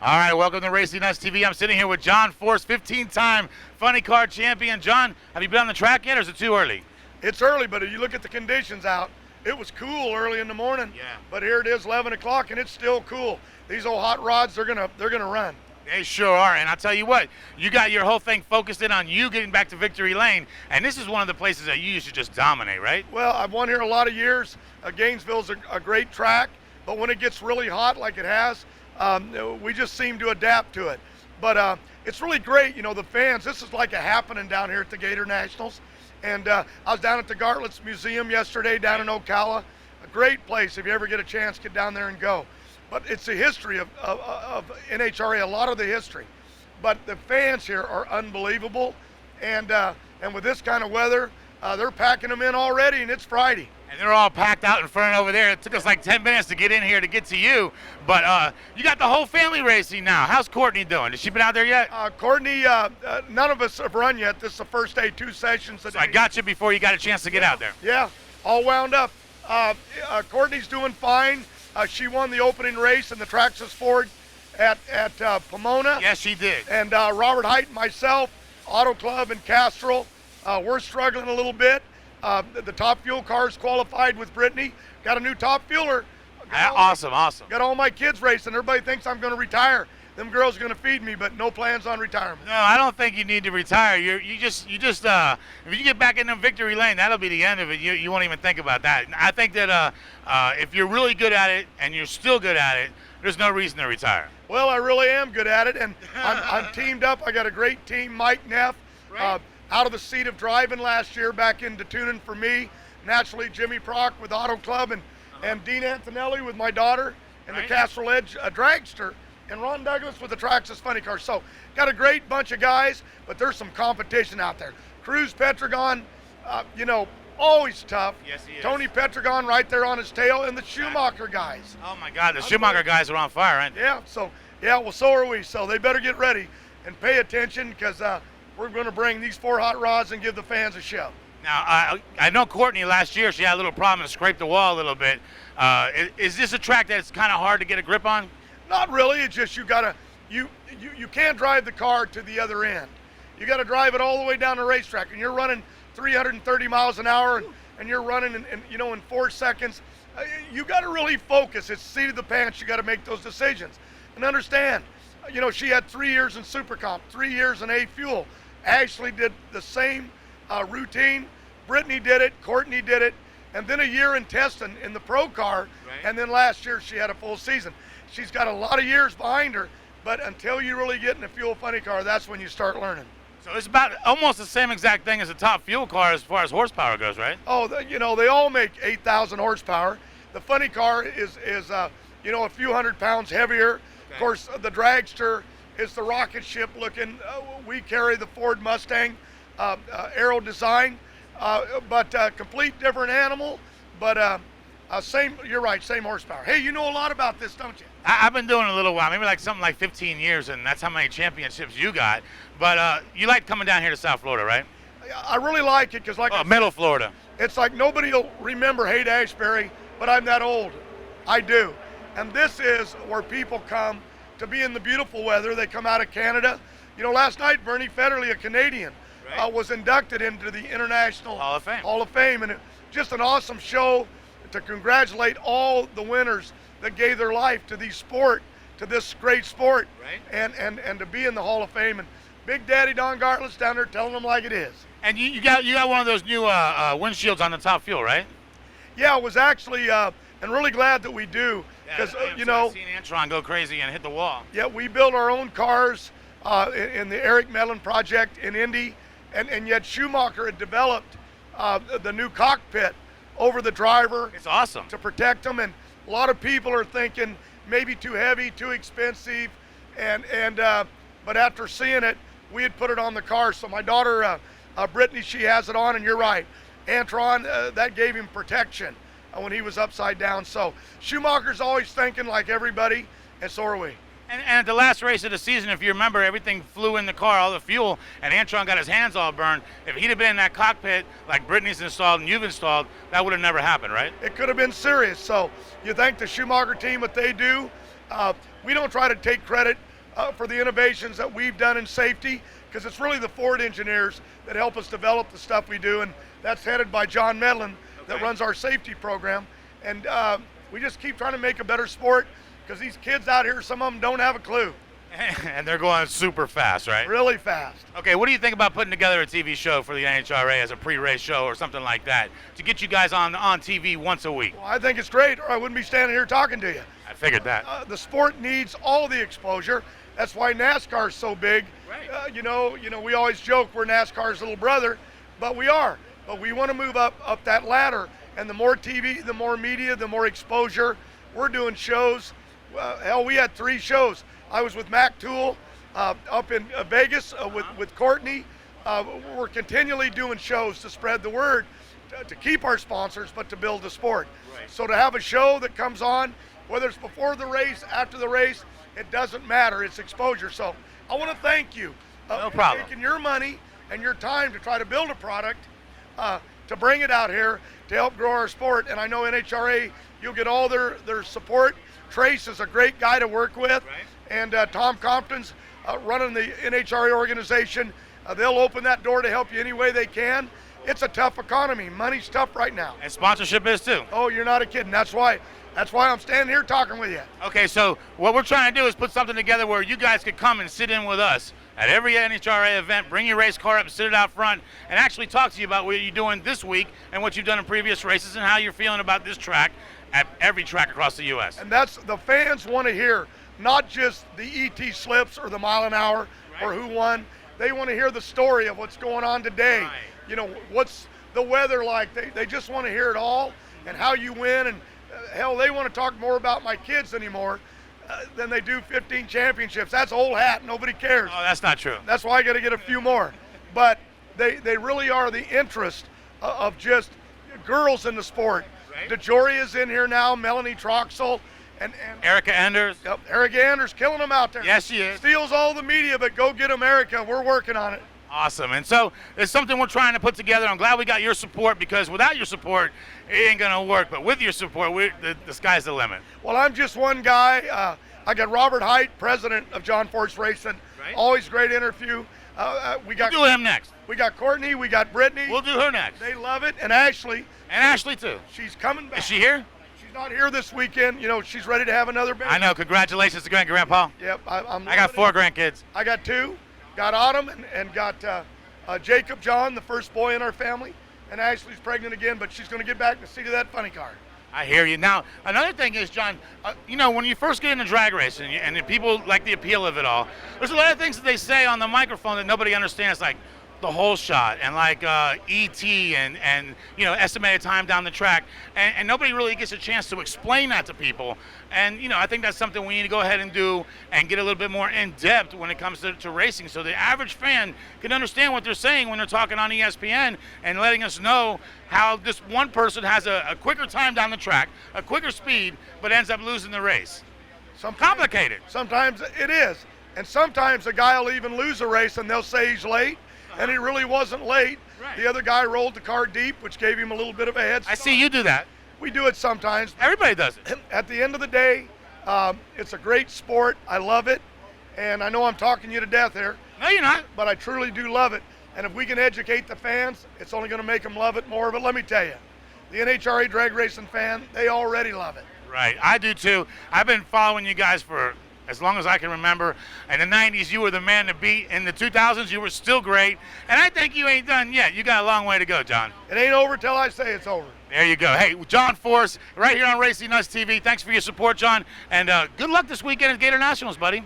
All right, welcome to Racing Nuts TV. I'm sitting here with John Force, 15-time funny car champion. John, have you been on the track yet, or is it too early? It's early, but if you look at the conditions out, it was cool early in the morning. Yeah. But here it is, 11 o'clock, and it's still cool. These old hot rods, they're gonna run. They sure are, and I'll tell you what, you got your whole thing focused in on you getting back to victory lane, and this is one of the places that you used to just dominate, right? Well, I've won here a lot of years. Gainesville's a great track, but when it gets really hot like it has, we just seem to adapt to it. But it's really great, you know, the fans. This is like a happening down here at the Gator Nationals. And I was down at the Gartlett's Museum yesterday down in Ocala. A great place. If you ever get a chance, get down there and go. But it's the history of NHRA, a lot of the history. But the fans here are unbelievable. And with this kind of weather, they're packing them in already, and it's Friday. And they're all packed out in front over there. It took us like 10 minutes to get in here to get to you. But you got the whole family racing now. How's Courtney doing? Has she been out there yet? Courtney, none of us have run yet. This is the first day, 2 sessions a day. So I got you before you got a chance to get out there. Yeah, all wound up. Courtney's doing fine. She won the opening race in the Traxxas Ford at Pomona. Yes, she did. And Robert Height and myself, Auto Club and Castrol, we're struggling a little bit. The top fuel cars qualified with Brittany. Got a new top fueler. Awesome. Got all my kids racing. Everybody thinks I'm going to retire. Them girls are going to feed me, but no plans on retirement. No, I don't think you need to retire. You just if you get back in the victory lane, that'll be the end of it. You won't even think about that. I think that if you're really good at it and you're still good at it, there's no reason to retire. Well, I really am good at it, and I'm teamed up. I got a great team, Mike Neff. Right. Out of the seat of driving last year, back into tuning for me. Naturally, Jimmy Prock with Auto Club, and Dean Antonelli with my daughter, and Right. the Castrol Edge dragster, and Ron Douglas with the Traxxas Funny Car. So, got a great bunch of guys, but there's some competition out there. Cruz Petragon, always tough. Yes, he is. Tony Petragon right there on his tail, and the Schumacher guys. Oh my God, the Schumacher guys are on fire, aren't they? Yeah, so are we. So they better get ready and pay attention, because we're going to bring these 4 hot rods and give the fans a show. Now, I know Courtney last year, she had a little problem and scraped the wall a little bit. Is this a track that's kind of hard to get a grip on? Not really. It's just you can't drive the car to the other end. You got to drive it all the way down the racetrack, and you're running 330 miles an hour, and you're running in 4 seconds. You got to really focus. It's the seat of the pants. You got to make those decisions and understand. She had 3 years in Super Comp, 3 years in A Fuel. Ashley did the same routine. Brittany did it. Courtney did it. And then a year in testing in the pro car. Right. And then last year she had a full season. She's got a lot of years behind her, but until you really get in a fuel funny car, that's when you start learning. So it's about almost the same exact thing as a top fuel car as far as horsepower goes, right? Oh, they all make 8,000 horsepower. The funny car is a few hundred pounds heavier. Okay. Of course, the dragster is the rocket ship looking. We carry the Ford Mustang aero design, but complete different animal, but same. You're right, same horsepower. Hey, you know a lot about this, don't you? I've been doing it a little while, maybe like something like 15 years, and that's how many championships you got. But you like coming down here to South Florida, right? I really like it because, Middle Florida. It's like nobody will remember Haight-Ashbury, but I'm that old. I do. And this is where people come to be in the beautiful weather. They come out of Canada. Last night, Bernie Federley, a Canadian, Right. was inducted into the International Hall of Fame. Hall of Fame. And just an awesome show to congratulate all the winners that gave their life to this great sport. Right. And to be in the Hall of Fame. And Big Daddy Don Gartlett's down there telling them like it is. And you got one of those new windshields on the top fuel, right? Yeah, it was actually, and really glad that we do, because I've seen Antron go crazy and hit the wall. Yeah, we build our own cars in the Eric Mellon project in Indy, and yet Schumacher had developed the new cockpit over the driver. It's awesome. To protect them, and a lot of people are thinking maybe too heavy, too expensive, but after seeing it, we had put it on the car. So my daughter, Brittany, she has it on, and you're right. Antron, that gave him protection when he was upside down. So Schumacher's always thinking like everybody, and so are we. And at the last race of the season, if you remember, everything flew in the car, all the fuel, and Antron got his hands all burned. If he'd have been in that cockpit like Brittany's installed and you've installed, that would have never happened, right? It could have been serious. So you thank the Schumacher team what they do. We don't try to take credit for the innovations that we've done in safety, because it's really the Ford engineers that help us develop the stuff we do, and that's headed by John Medlin that runs our safety program. And we just keep trying to make a better sport, because these kids out here, some of them don't have a clue. And they're going super fast, right? Really fast. Okay, what do you think about putting together a TV show for the NHRA as a pre-race show or something like that to get you guys on TV once a week? Well, I think it's great, or I wouldn't be standing here talking to you. I figured that. The sport needs all the exposure. That's why NASCAR is so big. Right. You know, we always joke we're NASCAR's little brother, but we are. But we want to move up that ladder, and the more TV, the more media, the more exposure. We're doing shows. Hell, we had 3 shows. I was with Mac Toole up in Vegas with Courtney. We're continually doing shows to spread the word, to keep our sponsors, but to build the sport. Right. So to have a show that comes on, whether it's before the race, after the race, it doesn't matter. It's exposure. So I want to thank you No for problem. taking your money and your time to try to build a product, to bring it out here to help grow our sport. And I know NHRA, you'll get all their support. Trace is a great guy to work with. Right. And Tom Compton's running the NHRA organization. They'll open that door to help you any way they can. It's a tough economy. Money's tough right now. And sponsorship is too. Oh, you're not a kidding. That's why I'm standing here talking with you. Okay, so what we're trying to do is put something together where you guys could come and sit in with us at every NHRA event, bring your race car up, sit it out front, and actually talk to you about what you're doing this week and what you've done in previous races and how you're feeling about this track at every track across the U.S. And that's the fans want to hear, not just the ET slips or the mile an hour or who won. They want to hear the story of what's going on today. Right. You know, what's the weather like. They just want to hear it all and how you win. And hell, they want to talk more about my kids anymore than they do 15 championships. That's old hat. Nobody cares. Oh, that's not true. That's why I got to get a few more. But they really are the interest of just girls in the sport. Right. DeJoria's in here now, Melanie Troxel, and Erica Enders. yep, Erica Anders killing them out there. Yes, she is. Steals all the media, but go get America. We're working on it. Awesome. And so it's something we're trying to put together. I'm glad we got your support, because without your support, it ain't going to work. But with your support, the sky's the limit. Well, I'm just one guy. I got Robert Height, president of John Force Racing. Right. Always great interview. We got We'll do him next. We got Courtney. We got Brittany. We'll do her next. They love it. And Ashley. And Ashley, too. She's coming back. Is she here? She's not here this weekend. You know, she's ready to have another baby. I know. Congratulations to Grandpa. Yep. I'm I got 4 grandkids. I got 2. Got Autumn and got Jacob John, the first boy in our family. And Ashley's pregnant again, but she's going to get back in the seat of that funny car. I hear you. Now, another thing is, John, you know, when you first get into drag racing, and people like the appeal of it all, there's a lot of things that they say on the microphone that nobody understands, like the whole shot and like ET and you know, estimated time down the track, and nobody really gets a chance to explain that to people. And you know, I think that's something we need to go ahead and do and get a little bit more in depth when it comes to racing, so the average fan can understand what they're saying when they're talking on ESPN and letting us know how this one person has a quicker time down the track, a quicker speed, but ends up losing the race. Complicated. Sometimes it is. And sometimes a guy will even lose a race and they'll say he's late, and he really wasn't late. Right. The other guy rolled the car deep, which gave him a little bit of a head start. I see you do that. We do it sometimes. Everybody does it. At the end of the day, it's a great sport. I love it. And I know I'm talking you to death here, No, you're not. but I truly do love it. And if we can educate the fans, it's only going to make them love it more. But let me tell you, the NHRA drag racing fan, they already love it. Right, I do too. I've been following you guys for as long as I can remember. In the 90s, you were the man to beat. In the 2000s, you were still great. And I think you ain't done yet. You got a long way to go, John. It ain't over till I say it's over. There you go. Hey, John Force, right here on Racing Nuts TV. Thanks for your support, John. And good luck this weekend at Gator Nationals, buddy.